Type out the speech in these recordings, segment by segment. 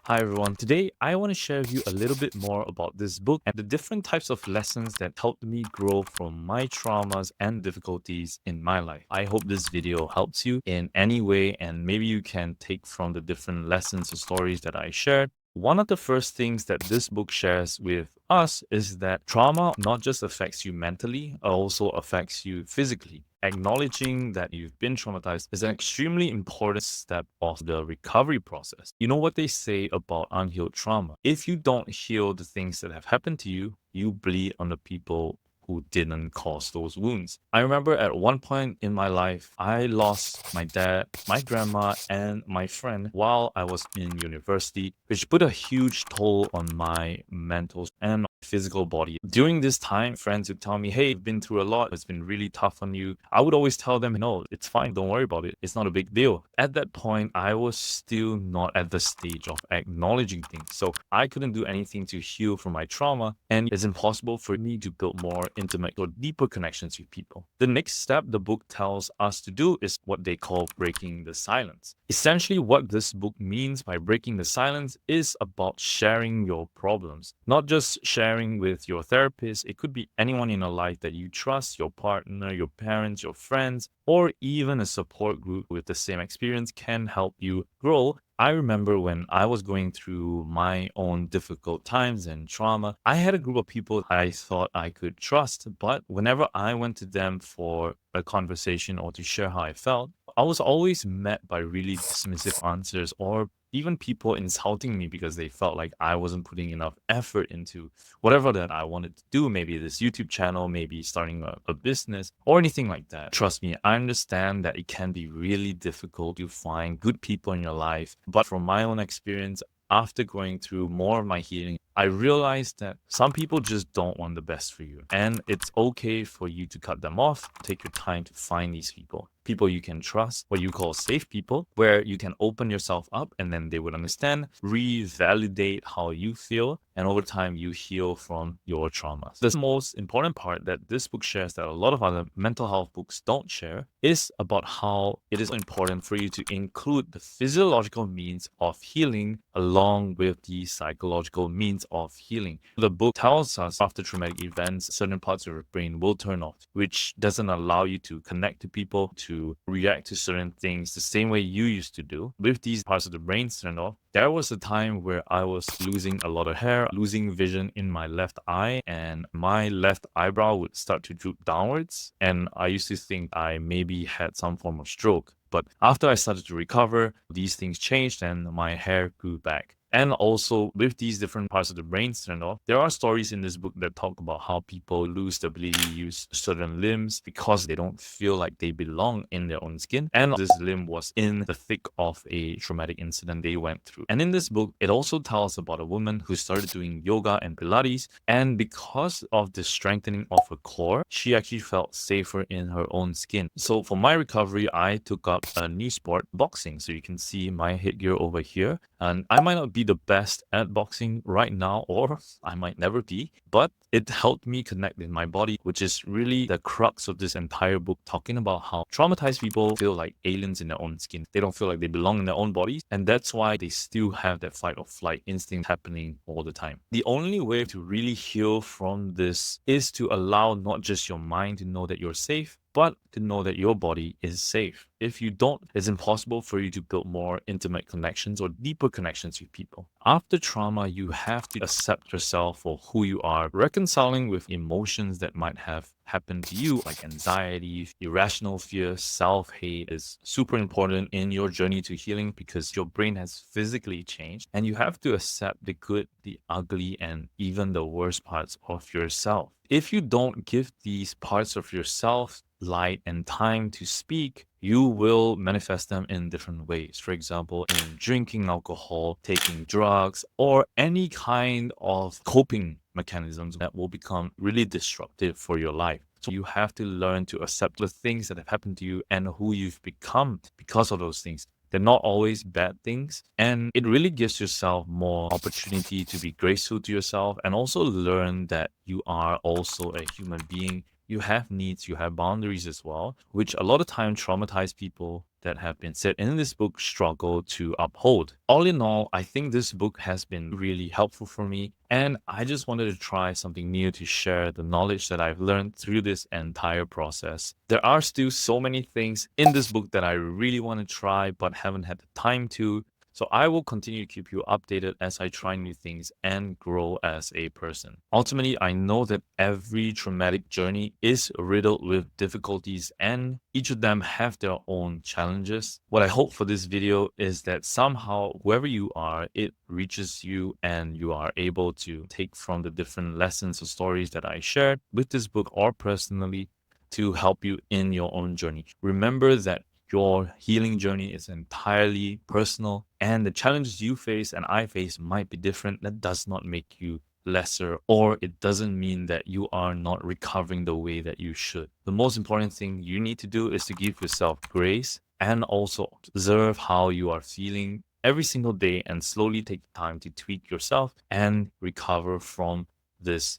Hi everyone. Today I want to share with you a little bit more about this book and the different types of lessons that helped me grow from my traumas and difficulties in my life. I hope this video helps you in any way and maybe you can take from the different lessons or stories that I shared. One of the first things that this book shares with us is that trauma not just affects you mentally, it also affects you physically. Acknowledging that you've been traumatized is an extremely important step of the recovery process. You know what they say about unhealed trauma? If you don't heal the things that have happened to you, you bleed on the people who didn't cause those wounds. I remember at one point in my life, I lost my dad, my grandma, and my friend while I was in university, which put a huge toll on my mental and physical body. During this time, friends would tell me, hey, I've been through a lot. It's been really tough on you. I would always tell them, no, it's fine. Don't worry about it. It's not a big deal. At that point, I was still not at the stage of acknowledging things. So I couldn't do anything to heal from my trauma. And it's impossible for me to build more intimate or deeper connections with people. The next step the book tells us to do is what they call breaking the silence. Essentially, what this book means by breaking the silence is about sharing your problems, not just sharing with your therapist. It could be anyone in your life that you trust, your partner, your parents, your friends, or even a support group with the same experience can help you grow. I remember when I was going through my own difficult times and trauma, I had a group of people I thought I could trust. But whenever I went to them for a conversation or to share how I felt, I was always met by really dismissive answers or even people insulting me because they felt like I wasn't putting enough effort into whatever that I wanted to do, maybe this YouTube channel, maybe starting a business or anything like that. Trust me, I understand that it can be really difficult to find good people in your life. But from my own experience, after going through more of my healing, I realized that some people just don't want the best for you. And it's okay for you to cut them off. Take your time to find these people. People you can trust, what you call safe people, where you can open yourself up and then they would understand, revalidate how you feel, and over time you heal from your traumas. The most important part that this book shares that a lot of other mental health books don't share is about how it is important for you to include the physiological means of healing along with the psychological means of healing. The book tells us after traumatic events, certain parts of your brain will turn off, which doesn't allow you to connect to people, to react to certain things the same way you used to do. With these parts of the brain turned off, there was a time where I was losing a lot of hair, losing vision in my left eye, and my left eyebrow would start to droop downwards. And I used to think I maybe had some form of stroke. But after I started to recover, these things changed and my hair grew back. And also, with these different parts of the brain turned off, there are stories in this book that talk about how people lose the ability to use certain limbs because they don't feel like they belong in their own skin. And this limb was in the thick of a traumatic incident they went through. And in this book, it also tells about a woman who started doing yoga and Pilates. And because of the strengthening of her core, she actually felt safer in her own skin. So for my recovery, I took up a new sport, boxing. So you can see my headgear over here. And I might not be the best at boxing right now, or I might never be, but it helped me connect with my body, which is really the crux of this entire book, talking about how traumatized people feel like aliens in their own skin. They don't feel like they belong in their own bodies, and that's why they still have that fight or flight instinct happening all the time. The only way to really heal from this is to allow not just your mind to know that you're safe, but to know that your body is safe. If you don't, it's impossible for you to build more intimate connections or deeper connections with people. After trauma, you have to accept yourself for who you are, reconciling with emotions that might have happened to you, like anxiety, irrational fear, self-hate is super important in your journey to healing because your brain has physically changed and you have to accept the good, the ugly, and even the worst parts of yourself. If you don't give these parts of yourself light and time to speak, you will manifest them in different ways. For example, in drinking alcohol, taking drugs, or any kind of coping mechanisms that will become really disruptive for your life. So you have to learn to accept the things that have happened to you and who you've become because of those things. They're not always bad things. And it really gives yourself more opportunity to be graceful to yourself and also learn that you are also a human being You have needs, you have boundaries as well, which a lot of time traumatized people that have been said in this book struggle to uphold. All in all, I think this book has been really helpful for me, and I just wanted to try something new to share the knowledge that I've learned through this entire process. There are still so many things in this book that I really want to try but haven't had the time to. So I will continue to keep you updated as I try new things and grow as a person. Ultimately, I know that every traumatic journey is riddled with difficulties and each of them have their own challenges. What I hope for this video is that somehow, wherever you are, it reaches you and you are able to take from the different lessons or stories that I shared with this book or personally to help you in your own journey. Remember that your healing journey is entirely personal, and the challenges you face and I face might be different. That does not make you lesser, or it doesn't mean that you are not recovering the way that you should. The most important thing you need to do is to give yourself grace and also observe how you are feeling every single day and slowly take time to tweak yourself and recover from this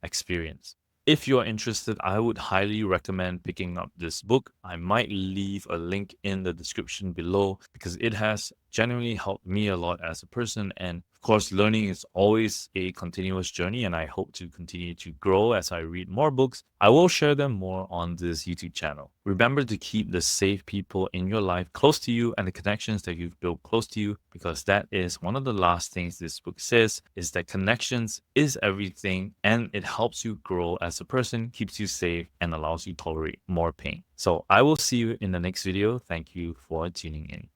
experience. If you are interested, I would highly recommend picking up this book. I might leave a link in the description below because it has genuinely helped me a lot as a person. And of course, learning is always a continuous journey, and I hope to continue to grow as I read more books. I will share them more on this YouTube channel. Remember to keep the safe people in your life close to you and the connections that you've built close to you, because that is one of the last things this book says, is that connections is everything and it helps you grow as a person, keeps you safe, and allows you to tolerate more pain. So I will see you in the next video. Thank you for tuning in.